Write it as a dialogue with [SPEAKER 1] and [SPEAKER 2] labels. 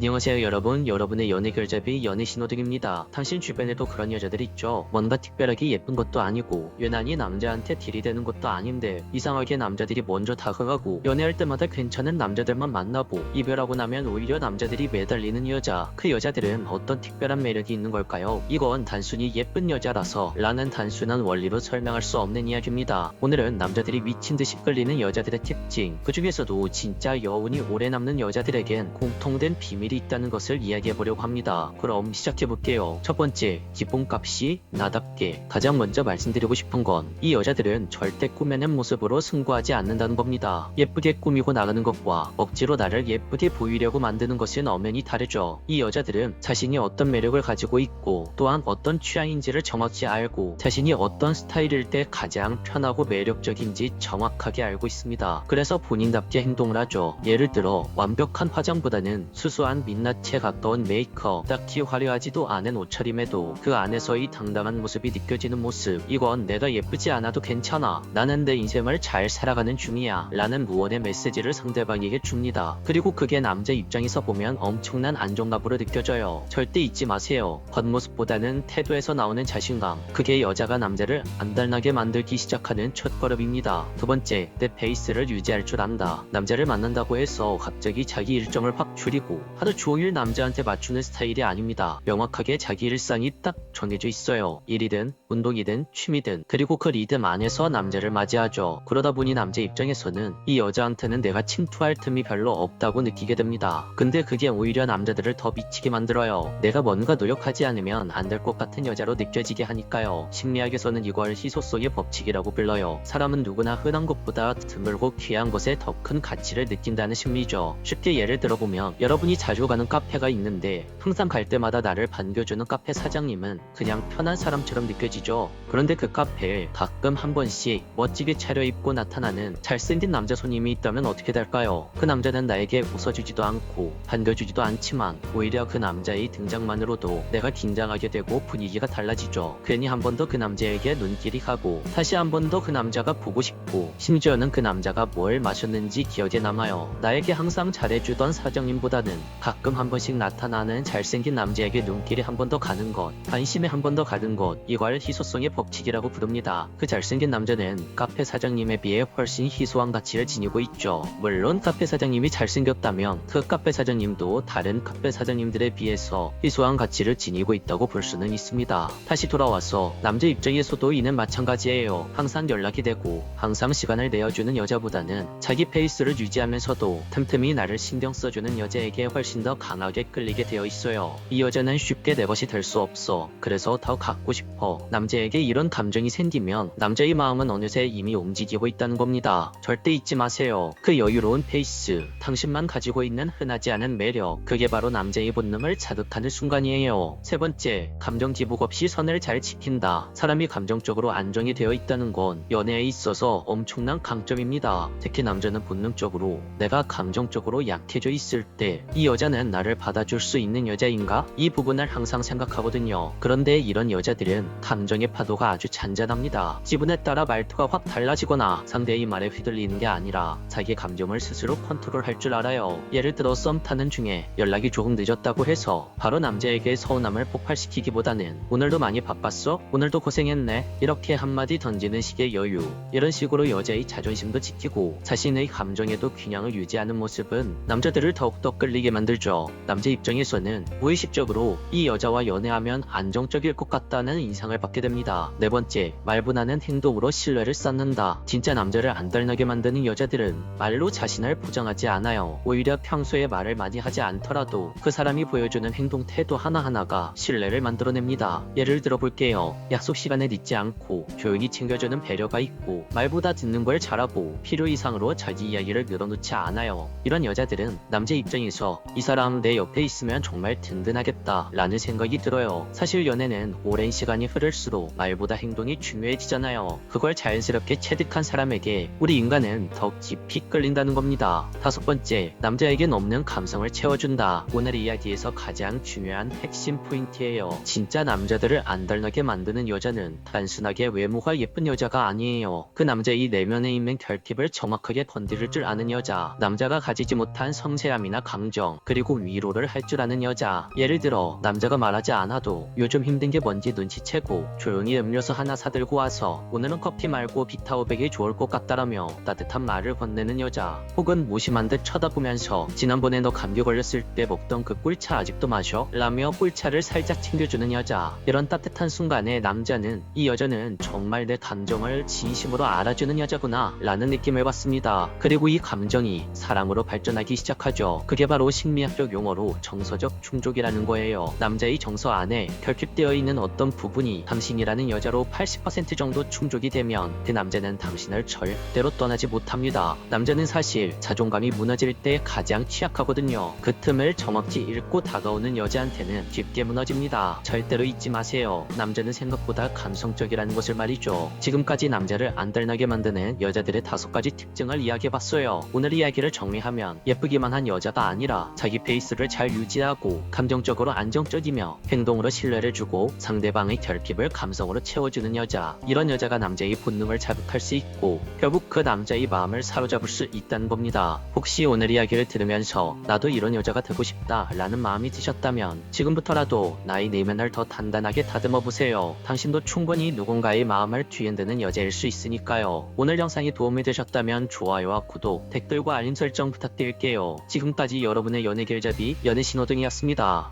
[SPEAKER 1] 안녕하세요 여러분, 여러분의 연애 결잡이 연애 신호등입니다. 당신 주변에도 그런 여자들 있죠. 뭔가 특별하게 예쁜 것도 아니고 유난히 남자한테 들이대는 것도 아닌데 이상하게 남자들이 먼저 다가가고 연애할 때마다 괜찮은 남자들만 만나고 이별하고 나면 오히려 남자들이 매달리는 여자. 그 여자들은 어떤 특별한 매력이 있는 걸까요? 이건 단순히 예쁜 여자라서 라는 단순한 원리로 설명할 수 없는 이야기입니다. 오늘은 남자들이 미친듯이 끌리는 여자들의 특징, 그 중에서도 진짜 여운이 오래 남는 여자들에겐 공통된 비밀이 있다는 것을 이야기해보려고 합니다. 그럼 시작해볼게요. 첫 번째, 기본값이 나답게. 가장 먼저 말씀드리고 싶은 건 이 여자들은 절대 꾸며낸 모습으로 승부하지 않는다는 겁니다. 예쁘게 꾸미고 나가는 것과 억지로 나를 예쁘게 보이려고 만드는 것은 엄연히 다르죠. 이 여자들은 자신이 어떤 매력을 가지고 있고 또한 어떤 취향인지를 정확히 알고 자신이 어떤 스타일일 때 가장 편하고 매력적인지 정확하게 알고 있습니다. 그래서 본인답게 행동을 하죠. 예를 들어 완벽한 화장보다는 수수한 민낯에 가까운 메이크업, 딱히 화려하지도 않은 옷차림에도 그 안에서의 당당한 모습이 느껴지는 모습. 이건 내가 예쁘지 않아도 괜찮아, 나는 내 인생을 잘 살아가는 중이야 라는 무언의 메시지를 상대방에게 줍니다. 그리고 그게 남자 입장에서 보면 엄청난 안정감으로 느껴져요. 절대 잊지 마세요. 겉모습보다는 태도에서 나오는 자신감, 그게 여자가 남자를 안달나게 만들기 시작하는 첫걸음입니다. 두 번째, 내 페이스를 유지할 줄 안다. 남자를 만난다고 해서 갑자기 자기 일정을 확 줄이고 하루 종일 남자한테 맞추는 스타일이 아닙니다. 명확하게 자기 일상이 딱 정해져 있어요. 일이든 운동이든 취미든. 그리고 그 리듬 안에서 남자를 맞이하죠. 그러다 보니 남자 입장에서는 이 여자한테는 내가 침투할 틈이 별로 없다고 느끼게 됩니다. 근데 그게 오히려 남자들을 더 미치게 만들어요. 내가 뭔가 노력하지 않으면 안 될 것 같은 여자로 느껴지게 하니까요. 심리학에서는 이걸 희소성의 법칙이라고 불러요. 사람은 누구나 흔한 것보다 드물고 귀한 것에 더 큰 가치를 느낀다는 심리죠. 쉽게 예를 들어보면 여러분이 자주 가는 카페가 있는데 항상 갈 때마다 나를 반겨주는 카페 사장님은 그냥 편한 사람처럼 느껴지죠. 그런데 그 카페에 가끔 한 번씩 멋지게 차려입고 나타나는 잘생긴 남자 손님이 있다면 어떻게 될까요? 그 남자는 나에게 웃어주지도 않고 반겨주지도 않지만 오히려 그 남자의 등장만으로도 내가 긴장하게 되고 분위기가 달라지죠. 괜히 한 번 더 그 남자에게 눈길이 가고 다시 한 번 더 그 남자가 보고 싶고 심지어는 그 남자가 뭘 마셨는지 기억에 남아요. 나에게 항상 잘해주던 사장님보다는 가끔 한 번씩 나타나는 잘생긴 남자에게 눈길이 한 번 더 가는 것, 관심에 한 번 더 가는 것, 이걸 희소성의 법칙이라고 부릅니다. 그 잘생긴 남자는 카페 사장님에 비해 훨씬 희소한 가치를 지니고 있죠. 물론 카페 사장님이 잘생겼다면 그 카페 사장님도 다른 카페 사장님들에 비해서 희소한 가치를 지니고 있다고 볼 수는 있습니다. 다시 돌아와서 남자 입장에서도 이는 마찬가지예요. 항상 연락이 되고 항상 시간을 내어주는 여자보다는 자기 페이스를 유지하면서도 틈틈이 나를 신경 써주는 여자에게 훨씬 더 강하게 끌리게 되어 있어요. 이 여자는 쉽게 내 것이 될 수 없어. 그래서 더 갖고 싶어. 남자에게 이런 감정이 생기면 남자의 마음은 어느새 이미 움직이고 있다는 겁니다. 절대 잊지 마세요. 그 여유로운 페이스, 당신만 가지고 있는 흔하지 않은 매력, 그게 바로 남자의 본능을 자극하는 순간이에요. 세 번째, 감정 기복 없이 선을 잘 지킨다. 사람이 감정적으로 안정이 되어 있다는 건 연애에 있어서 엄청난 강점입니다. 특히 남자는 본능적으로 내가 감정적으로 약해져 있을 때 이 여자는 나를 받아줄 수 있는 여자인가? 이 부분을 항상 생각하거든요. 그런데 이런 여자들은 감정의 파도가 아주 잔잔합니다. 기분에 따라 말투가 확 달라지거나 상대의 말에 휘둘리는 게 아니라 자기 감정을 스스로 컨트롤할 줄 알아요. 예를 들어 썸 타는 중에 연락이 조금 늦었다고 해서 바로 남자에게 서운함을 폭발시키기보다는 오늘도 많이 바빴어? 오늘도 고생했네? 이렇게 한마디 던지는 식의 여유. 이런 식으로 여자의 자존심도 지키고 자신의 감정에도 균형을 유지하는 모습은 남자들을 더욱더 끌리게 만들죠. 남자 입장에서는 무의식적으로 이 여자와 연애하면 안정적일 것 같다는 인상을 받게 됩니다. 네 번째, 말보다는 행동으로 신뢰를 쌓는다. 진짜 남자를 안달나게 만드는 여자들은 말로 자신을 포장하지 않아요. 오히려 평소에 말을 많이 하지 않더라도 그 사람이 보여주는 행동 태도 하나하나가 신뢰를 만들어냅니다. 예를 들어 볼게요. 약속 시간에 늦지 않고 조용히 챙겨주는 배려가 있고 말보다 듣는 걸 잘하고 필요 이상으로 자기 이야기를 늘어놓지 않아요. 이런 여자들은 남자 입장에서 이 사람 내 옆에 있으면 정말 든든하겠다 라는 생각이 들어요. 사실 연애는 오랜 시간이 흐를수록 말보다 행동이 중요해지잖아요. 그걸 자연스럽게 체득한 사람에게 우리 인간은 더 깊이 끌린다는 겁니다. 다섯 번째, 남자에겐 없는 감성을 채워준다. 오늘 이야기에서 가장 중요한 핵심 포인트예요. 진짜 남자들을 안달나게 만드는 여자는 단순하게 외모가 예쁜 여자가 아니에요. 그 남자의 내면에 있는 결핍을 정확하게 건드릴 줄 아는 여자. 남자가 가지지 못한 섬세함이나 감정, 그리고 위로를 할 줄 아는 여자. 예를 들어 남자가 말하지 않아도 요즘 힘든 게 뭔지 눈치채고 조용히 음료수 하나 사들고 와서 오늘은 커피 말고 비타오백이 좋을 것 같다라며 따뜻한 말을 건네는 여자. 혹은 무심한 듯 쳐다보면서 지난번에 너 감기 걸렸을 때 먹던 그 꿀차 아직도 마셔? 라며 꿀차를 살짝 챙겨주는 여자. 이런 따뜻한 순간에 남자는 이 여자는 정말 내 감정을 진심으로 알아주는 여자구나 라는 느낌을 받습니다. 그리고 이 감정이 사랑으로 발전하기 시작하죠. 그게 바로 심리학적 용어로 정서적 충족이라는 거예요. 남자의 정서 안에 결핍되어 있는 어떤 부분이 당신이라는 여자로 80% 정도 충족이 되면 그 남자는 당신을 절대로 떠나지 못합니다. 남자는 사실 자존감이 무너질 때 가장 취약하거든요. 그 틈을 정확히 읽고 다가오는 여자한테는 쉽게 무너집니다. 절대로 잊지 마세요. 남자는 생각보다 감성적이라는 것을 말이죠. 지금까지 남자를 안달나게 만드는 여자들의 5가지 특징을 이야기해봤어요. 오늘 이야기를 정리하면 예쁘기만 한 여자가 아니라 자기 페이스를 잘 유지하고 감정적으로 안정적이며 행동으로 신뢰를 주고 상대방의 결핍을 감성으로 채워주는 여자. 이런 여자가 남자의 본능을 자극할 수 있고 결국 그 남자의 마음을 사로잡을 수 있다는 겁니다. 혹시 오늘 이야기를 들으면서 나도 이런 여자가 되고 싶다 라는 마음이 드셨다면 지금부터라도 나의 내면을 더 단단하게 다듬어 보세요. 당신도 충분히 누군가의 마음을 뒤흔드는 여자일 수 있으니까요. 오늘 영상이 도움이 되셨다면 좋아요와 구독, 댓글과 알림 설정 부탁드릴게요. 지금까지 여러분의 연애 길잡이 연애 신호등이었습니다.